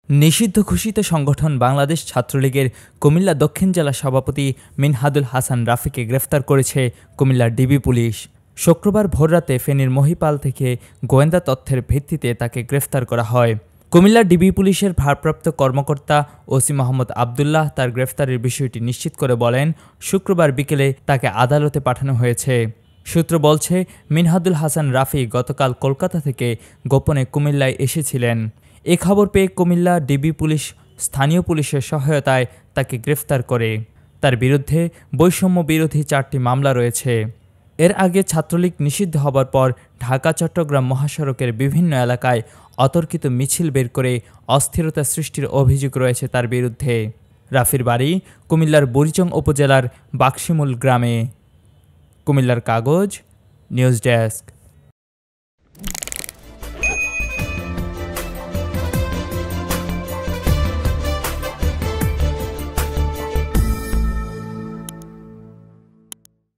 নিষিদ্ধ ঘোষিত সংগঠন বাংলাদেশ ছাত্রলীগের কুমিল্লা দক্ষিণ জেলা সভাপতি মিনহাদুল হাসান রাফিকে গ্রেফতার করেছে কুমিল্লা ডিবি পুলিশ। শুক্রবার ভোররাতে ফেনীর মহিপাল থেকে গোয়েন্দা তথ্যের ভিত্তিতে তাকে গ্রেফতার করা হয়। কুমিল্লা ডিবি পুলিশের ভারপ্রাপ্ত কর্মকর্তা ওসি মোহাম্মদ আবদুল্লাহ তার গ্রেফতারের বিষয়টি নিশ্চিত করে বলেন, শুক্রবার বিকেলে তাকে আদালতে পাঠানো হয়েছে। সূত্র বলছে, মিনহাদুল হাসান রাফি গতকাল কলকাতা থেকে গোপনে কুমিল্লায় এসেছিলেন। এ খবর পেয়ে কুমিল্লা ডিবি পুলিশ স্থানীয় পুলিশের সহায়তায় তাকে গ্রেফতার করে। তার বিরুদ্ধে বৈষম্য বিরোধী 4টি মামলা রয়েছে। এর আগে ছাত্রলীগ নিষিদ্ধ হবার পর ঢাকা-চট্টগ্রাম মহাসড়কের বিভিন্ন এলাকায় অতর্কিত মিছিল বের করে অস্থিরতা সৃষ্টির অভিযোগ রয়েছে তার বিরুদ্ধে। রাফির বাড়ি কুমিল্লার বুড়িচং উপজেলার বাক্সিমূল গ্রামে। কুমিল্লার কাগজ, নিউজ ডেস্ক।